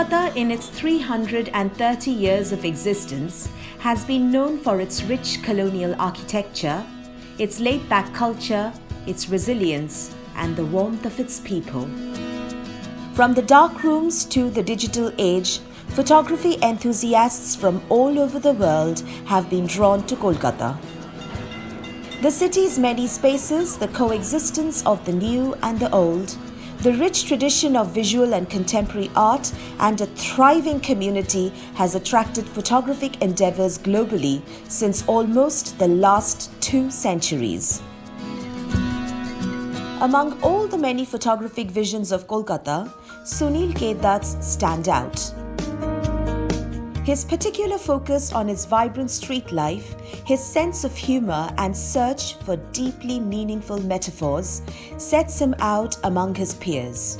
Kolkata, in its 330 years of existence, has been known for its rich colonial architecture, its laid-back culture, its resilience, and the warmth of its people. From the dark rooms to the digital age, photography enthusiasts from all over the world have been drawn to Kolkata. The city's many spaces, the coexistence of the new and the old, the rich tradition of visual and contemporary art, and a thriving community has attracted photographic endeavours globally since almost the last 2 centuries. Among all the many photographic visions of Kolkata, Sunil K Dutt's stand out. His particular focus on its vibrant street life, his sense of humour and search for deeply meaningful metaphors sets him out among his peers.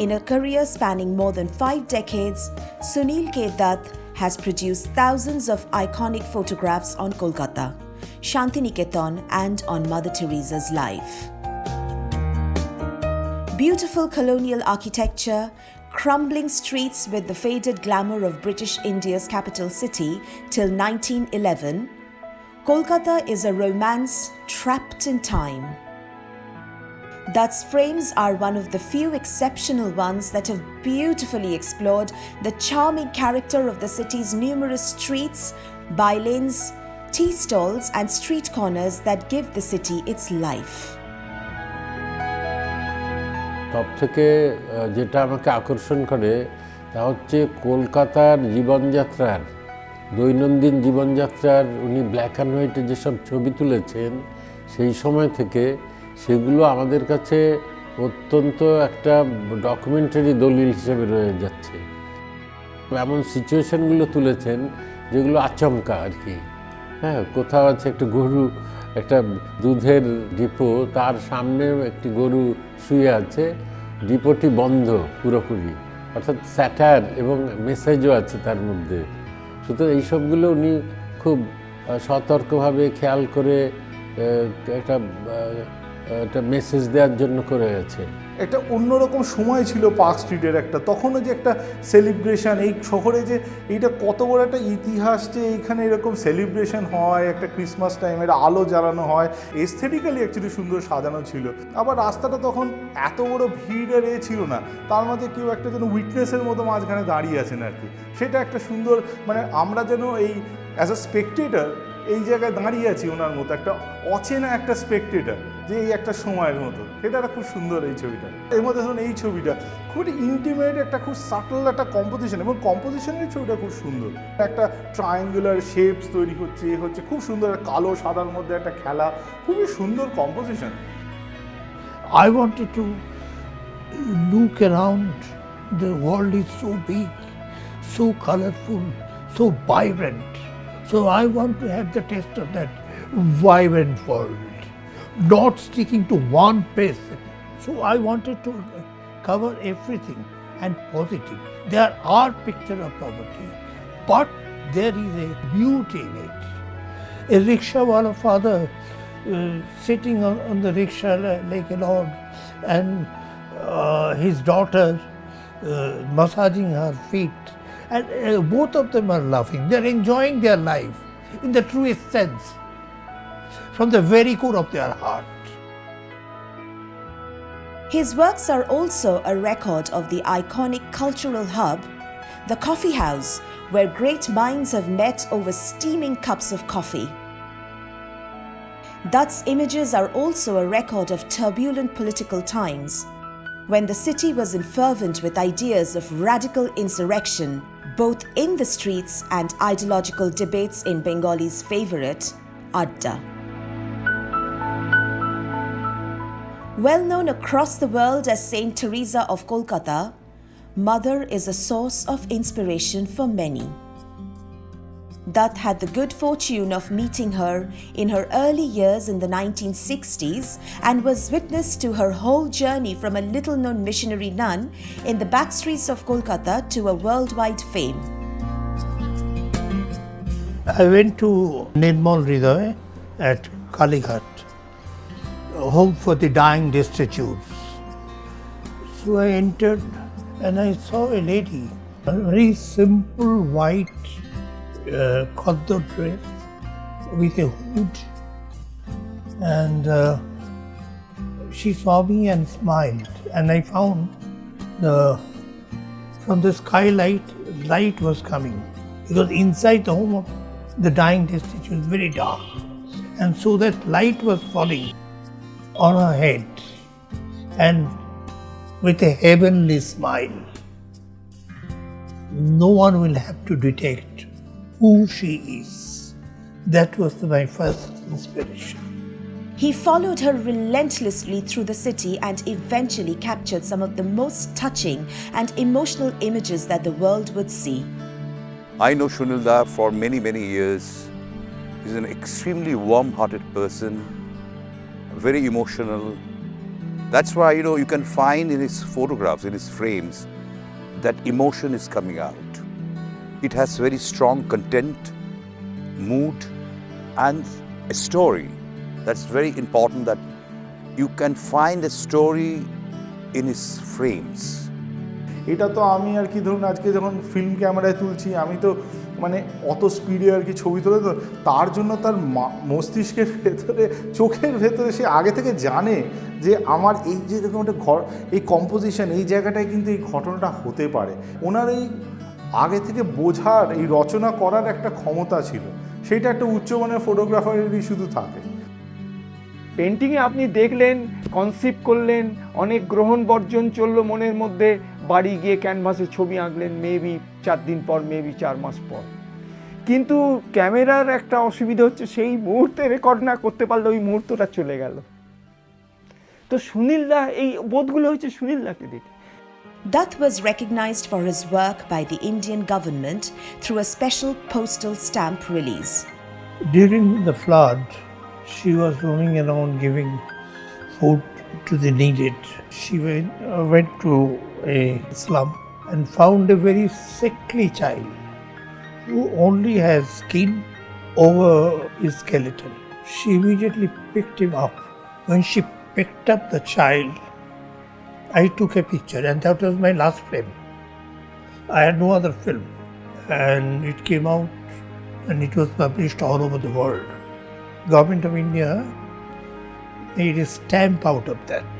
In a career spanning more than 5 decades, Sunil K Dutt has produced thousands of iconic photographs on Kolkata, Shantiniketan and on Mother Teresa's life. Beautiful colonial architecture, crumbling streets with the faded glamour of British India's capital city till 1911, Kolkata is a romance trapped in time. Dutt's frames are one of the few exceptional ones that have beautifully explored the charming character of the city's numerous streets, bylanes, tea stalls and street corners that give the city its life. সবথেকে যেটা আমাকে আকর্ষণ করে তা হচ্ছে কলকাতার জীবনযাত্রার দৈনন্দিন জীবনযাত্রার উনি ব্ল্যাক অ্যান্ড হোয়াইটে যেসব ছবি তুলেছেন সেই সময় থেকে সেগুলো আমাদের কাছে অত্যন্ত একটা ডকুমেন্টারি দলিল হিসেবে রয়ে যাচ্ছে। এমন সিচুয়েশনগুলো তুলেছেন যেগুলো আচমকা আর কি। হ্যাঁ, কোথাও আছে একটা গরু, একটা দুধের ডিপো, তার সামনে একটি গরু শুয়ে আছে, ডিপোটি বন্ধ পুরোপুরি, অর্থাৎ স্যাটার এবং মেসেজও আছে তার মধ্যে। সুতরাং এইসবগুলো উনি খুব সতর্কভাবে খেয়াল করে একটা মেসেজ দেওয়ার জন্য করে গেছেন। একটা অন্যরকম সময় ছিল পার্ক স্ট্রিটের একটা, তখনও যে একটা সেলিব্রেশন, এই শহরে যে এইটা কত বড় একটা ইতিহাস যে এইখানে এরকম সেলিব্রেশন হয়, একটা ক্রিসমাস টাইমের আলো জ্বালানো হয়, এস্থেটিক্যালি অ্যাকচুয়ালি সুন্দর সাজানো ছিল। আবার রাস্তাটা তখন এত বড় ভিড়ের ছিল না, তার মাঝে কেউ একটা যেন উইটনেসের মতো মাঝখানে দাঁড়িয়ে আছেন আর কি। সেটা একটা সুন্দর, মানে আমরা যেন এই অ্যাজ আ স্পেকটেটর এই জায়গায় দাঁড়িয়ে আছি ওনার মতো, একটা অচেনা একটা স্পেকটেটর যে এই একটা সময়ের মতো। এটা খুব সুন্দর এই ছবিটা। এর মধ্যে ধরুন এই ছবিটা খুব ইন্টিমেট, একটা খুব সাটল একটা কম্পোজিশন, এবং কম্পোজিশনের ছবিটা খুব সুন্দর। একটা ট্রায়াঙ্গুলার শেপস তৈরি হচ্ছে খুব সুন্দর, কালো সাদার মধ্যে একটা খেলা, খুবই সুন্দর composition. I wanted to look around. The world is so big, so colorful, so vibrant. So I want to have the taste of that vibrant world, not sticking to one place. So I wanted to cover everything and positive. There are pictures of poverty, but there is a beauty in it. A rickshawala father sitting on the rickshaw like a lord, and his daughter massaging her feet. And both of them are laughing. They're enjoying their life in the truest sense, from the very core of their heart. His works are also a record of the iconic cultural hub, the coffee house, where great minds have met over steaming cups of coffee. Dutt's images are also a record of turbulent political times, when the city was fervent with ideas of radical insurrection, both in the streets and ideological debates in Bengali's favourite, Adda. Well known across the world as Saint Teresa of Kolkata, Mother is a source of inspiration for many. Dutt had the good fortune of meeting her in her early years in the 1960s and was witness to her whole journey from a little-known missionary nun in the back streets of Kolkata to a worldwide fame. I went to Nirmal Hriday at Kalighat, home for the dying destitutes. So I entered and I saw a lady, a very simple white khadda dress with a hood, and she saw me and smiled, and I found from the skylight light was coming, because inside the home of the dying deceased was very dark, and so that light was falling on her head, and with a heavenly smile. No one will have to detect who she is. That was my first inspiration. He followed her relentlessly through the city and eventually captured some of the most touching and emotional images that the world would see. I know Sunil Da for many, many years. He's an extremely warm-hearted person, very emotional. That's why, you can find in his photographs, in his frames, that emotion is coming out. It has very strong content, mood, and a story. That's very important, that you can find a story in his frames. এটা তো আমি আর কি ধরুন আজকে যখন film ক্যামেরায় তুলছি, আমি তো মানে অত স্পিডে আর কি ছবি তোলে, তো তার জন্য তার মস্তিষ্কের ভেতরে, চোখের ভেতরে সে আগে থেকে জানে যে আমার এই যে এরকম একটা এই কম্পোজিশন, এই জায়গাটায় কিন্তু এই ঘটনাটা হতে পারে। ওনার এই আগে থেকে বোঝার, এই রচনা করার একটা ক্ষমতা ছিল, সেইটা একটা উচ্চমানের ফটোগ্রাফারেরই শুধু থাকে। পেন্টিংয়ে আপনি দেখলেন, কনসিপ্ট করলেন, অনেক গ্রহণ বর্জন চললো মনের মধ্যে, বাড়ি গিয়ে ক্যানভাসে ছবি আঁকলেন মেবি 4 দিন পর, মেবি 4 মাস পর। কিন্তু ক্যামেরার একটা অসুবিধা হচ্ছে, সেই মুহূর্তে রেকর্ড না করতে পারলে ওই মুহূর্তটা চলে গেল। তো সুনীল দা, এই বোধগুলো হচ্ছে সুনীল দাকে দেখে। Dutt was recognized for his work by the Indian government through a special postal stamp release. During the flood, she was roaming around giving food to the needed. She went to a slum and found a very sickly child who only has skin over his skeleton. She immediately picked him up. When she picked up the child, I took a picture, and that was my last frame. I had no other film, and it came out and it was published all over the world. Government of India made a stamp out of that.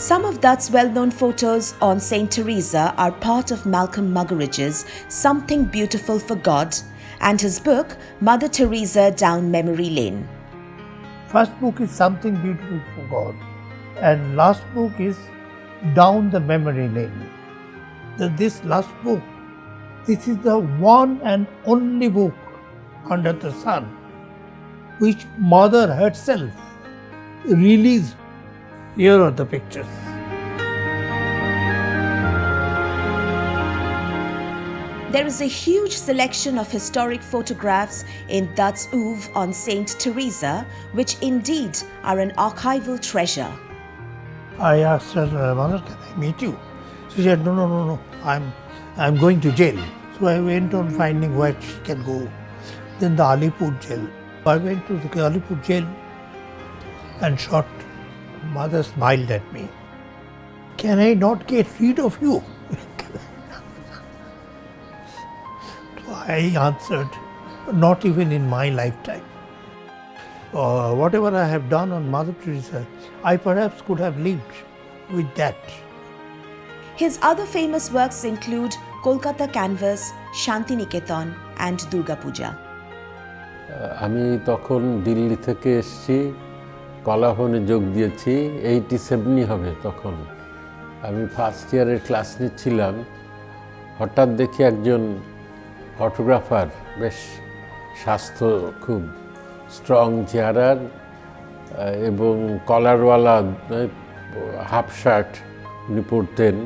Some of Dutt's well-known photos on St. Teresa are part of Malcolm Muggeridge's Something Beautiful for God and his book Mother Teresa Down Memory Lane. First book is Something Beautiful for God, and last book is Down the Memory Lane. This last book, this is the one and only book under the sun which Mother herself released. Here are the pictures. There is a huge selection of historic photographs in Dutt's oeuvre on St. Teresa, which indeed are an archival treasure. I asked her, Mother, can I meet you? She said, no, I'm going to jail. So I went on finding where she can go. Then the Alipur jail. I went to the Alipur jail and shot. Mother smiled at me. Can I not get rid of you? So I answered, not even in my lifetime. Whatever I have done on Mother Teresa, I perhaps could have lived with that. His other famous works include Kolkata Canvas, Shantiniketan and Durga Puja. আমি তখন দিল্লি থেকে এসেছি, কলাভবনে যোগ দিয়েছি, 87 হবে তখন। আমি first ইয়ারের ক্লাস নিচ্ছিলাম, হঠাৎ দেখি একজন ফটোগ্রাফার, বেশ স্বাস্থ্য খুব স্ট্রং চেহারার এবং কলারওয়ালা হাফ শার্ট উনি পরতেন,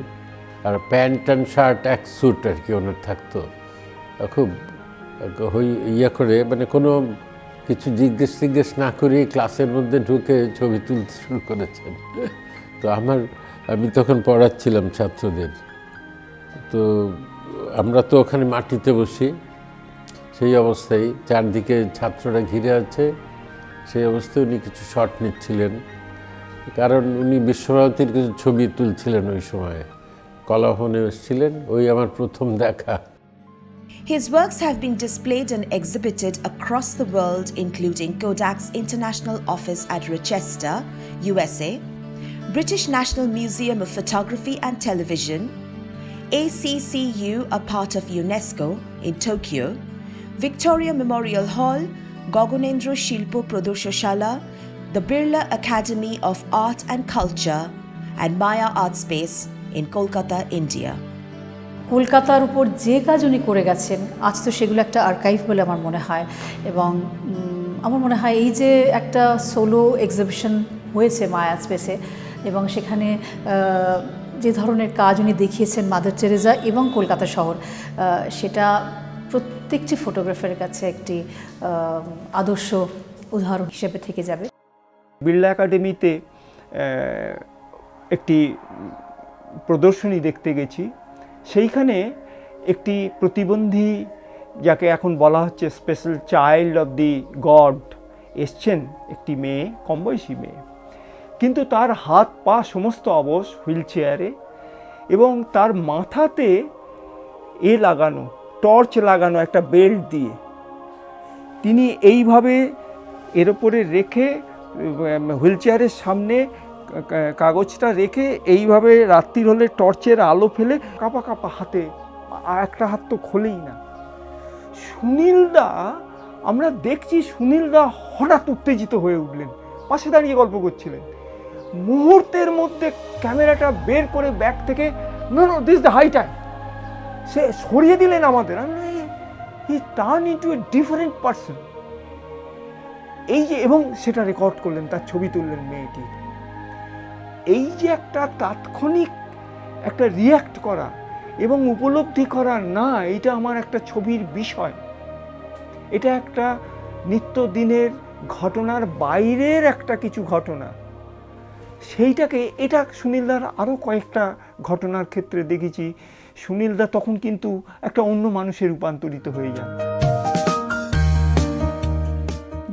আর প্যান্ট অ্যান্ড শার্ট এক স্যুট আর কি ওনার থাকতো। খুব ইয়ে করে, মানে কোনো কিছু জিজ্ঞেস না করেই ক্লাসের মধ্যে ঢুকে ছবি তুলতে শুরু করেছেন। তো আমি তখন পড়াচ্ছিলাম ছাত্রদের, তো আমরা তো ওখানে মাটিতে বসি, সেই অবস্থায় চারদিকে ছাত্ররা ঘিরে আছে, সেই অবস্থায় উনি কিছু শট নিচ্ছিলেন। কারণ উনি বিশ্বভারতীর কিছু ছবি তুলছিলেন ওই সময়, কলাভবনে এসেছিলেন, ওই আমার প্রথম দেখা। His works have been displayed and exhibited across the world, including Kodak's International Office at Rochester, USA, British National Museum of Photography and Television, ACCU, a part of UNESCO, in Tokyo, Victoria Memorial Hall, Gogunendra Shilpo Pradoshashala, the Birla Academy of Art and Culture, and Maya Art Space in Kolkata, India. কলকাতার উপর যে কাজ উনি করে গেছেন আজ তো সেগুলো একটা আর্কাইভ বলে আমার মনে হয়। এবং আমার মনে হয় এই যে একটা সোলো এক্সিবিশন হয়েছে মায়া স্পেসে, এবং সেখানে যে ধরনের কাজ উনি দেখিয়েছেন মাদার টেরেজা এবং কলকাতা শহর, সেটা প্রত্যেকটি ফটোগ্রাফারের কাছে একটি আদর্শ উদাহরণ হিসেবে থেকে যাবে। বিড়লা একাডেমিতে একটি প্রদর্শনী দেখতে গেছি, সেইখানে একটি প্রতিবন্ধী, যাকে এখন বলা হচ্ছে special child of the god, এসছেন, একটি মেয়ে, কম বয়সী মেয়ে, কিন্তু তার হাত পা সমস্ত অবশ, হুইল চেয়ারে, এবং তার মাথাতে লাগানো, টর্চ লাগানো একটা বেল্ট দিয়ে, তিনি এইভাবে এর ওপরে রেখে হুইল চেয়ারের সামনে কাগজটা রেখে এইভাবে রাত্রির হলে টর্চের আলো ফেলে কাঁপা কাঁপা হাতে, একটা হাত তো খোলেই না। সুনীলদা, আমরা দেখছি সুনীলদা হঠাৎ উত্তেজিত হয়ে উঠলেন, পাশে দাঁড়িয়ে গল্প করছিলেন, মুহূর্তের মধ্যে ক্যামেরাটা বের করে ব্যাগ থেকে no this the high time সে সরিয়ে দিলেন আমাদের। He turn into a different person. এই যে, এবং সেটা রেকর্ড করলেন, তার ছবি তুললেন মেয়েটি। এই যে একটা তাৎক্ষণিক একটা রিয়্যাক্ট করা এবং উপলব্ধি করা, না এটা আমার একটা ছবির বিষয়, এটা একটা নিত্যদিনের ঘটনার বাইরের একটা কিছু ঘটনা, সেইটাকে, এটা সুনীলদার আরও কয়েকটা ঘটনার ক্ষেত্রে দেখেছি। সুনীলদা তখন কিন্তু একটা অন্য মানুষে রূপান্তরিত হয়ে যান।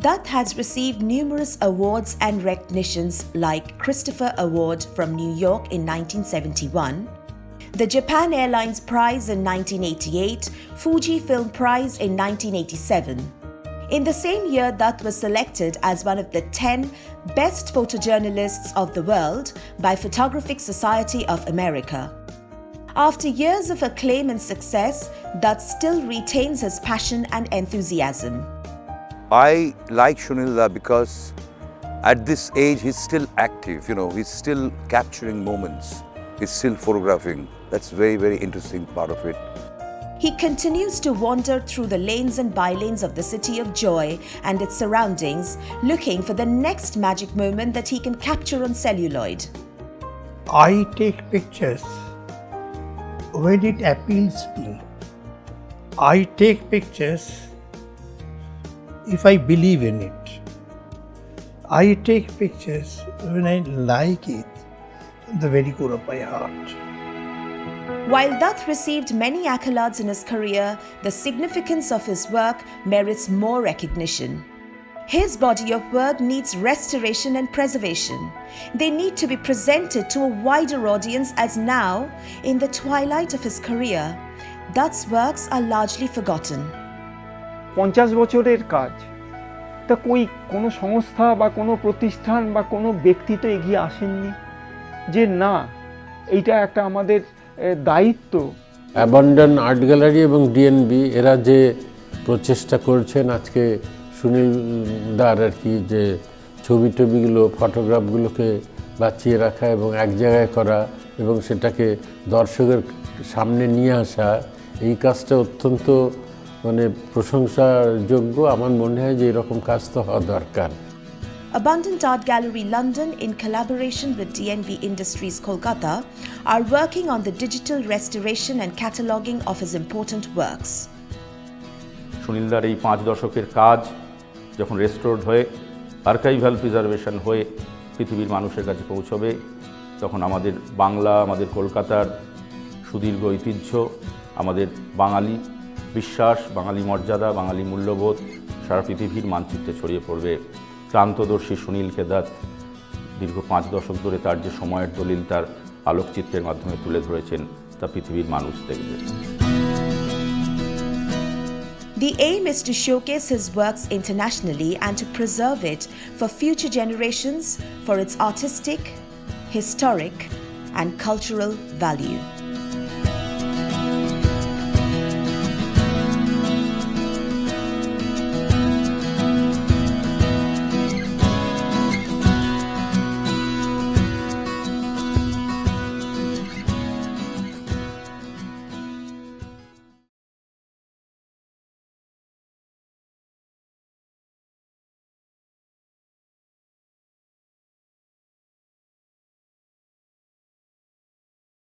Dutt has received numerous awards and recognitions like Christopher Award from New York in 1971, the Japan Airlines Prize in 1988, Fuji Film Prize in 1987. In the same year, Dutt was selected as one of the 10 best photojournalists of the world by Photographic Society of America. After years of acclaim and success, Dutt still retains his passion and enthusiasm. I like Sunil because at this age he's still active, he's still capturing moments, he's still photographing. That's very, very interesting part of it. He continues to wander through the lanes and bylanes of the city of joy and its surroundings, looking for the next magic moment that he can capture on celluloid. I take pictures when it appeals to me. I take pictures if I believe in it. I take pictures when I like it from the very core of my heart. While Dutt received many accolades in his career, the significance of his work merits more recognition. His body of work needs restoration and preservation. They need to be presented to a wider audience, as now, in the twilight of his career, Dutt's works are largely forgotten. 50 বছরের কাজ, তা কোনো সংস্থা বা কোনো প্রতিষ্ঠান বা কোনো ব্যক্তি তো এগিয়ে আসেননি যে না এইটা একটা আমাদের দায়িত্ব। অ্যাবান্ডন আর্ট গ্যালারি এবং ডিএনবি এরা যে প্রচেষ্টা করছেন আজকে সুনীল দার আর কি, যে ছবিগুলো, ফটোগ্রাফগুলোকে বাঁচিয়ে রাখা এবং এক জায়গায় করা এবং সেটাকে দর্শকের সামনে নিয়ে আসা, এই কাজটা অত্যন্ত প্রশংসাযোগ্য। আমার মনে হয় যে এরকম কাজ তো হওয়া দরকার। Abundant Art Gallery London, in collaboration with DNB Industries Kolkata, are working on the digital restoration and cataloguing of his important works. সুনীলদার এই 5 দশকের কাজ যখন রেস্টোরড হয়ে আর্কাইভাল প্রিজার্ভেশন হয়ে পৃথিবীর মানুষের কাছে পৌঁছবে, তখন আমাদের বাংলা, আমাদের কলকাতার সুদীর্ঘ ঐতিহ্য, আমাদের বাঙালি বিশ্বাস, বাঙালি মর্যাদা, বাঙালি মূল্যবোধ সারা পৃথিবীর মানচিত্রে ছড়িয়ে পড়বে। ক্রান্তদর্শী সুনীল কে দত্ত দীর্ঘ 5 দশক ধরে তার যে সময়ের দলিল তার আলোকচিত্রের মাধ্যমে তুলে ধরেছেন তা পৃথিবীর মানুষ দেখবে। The aim is to showcase his works internationally and to preserve it for future generations for its artistic, historic, and cultural value.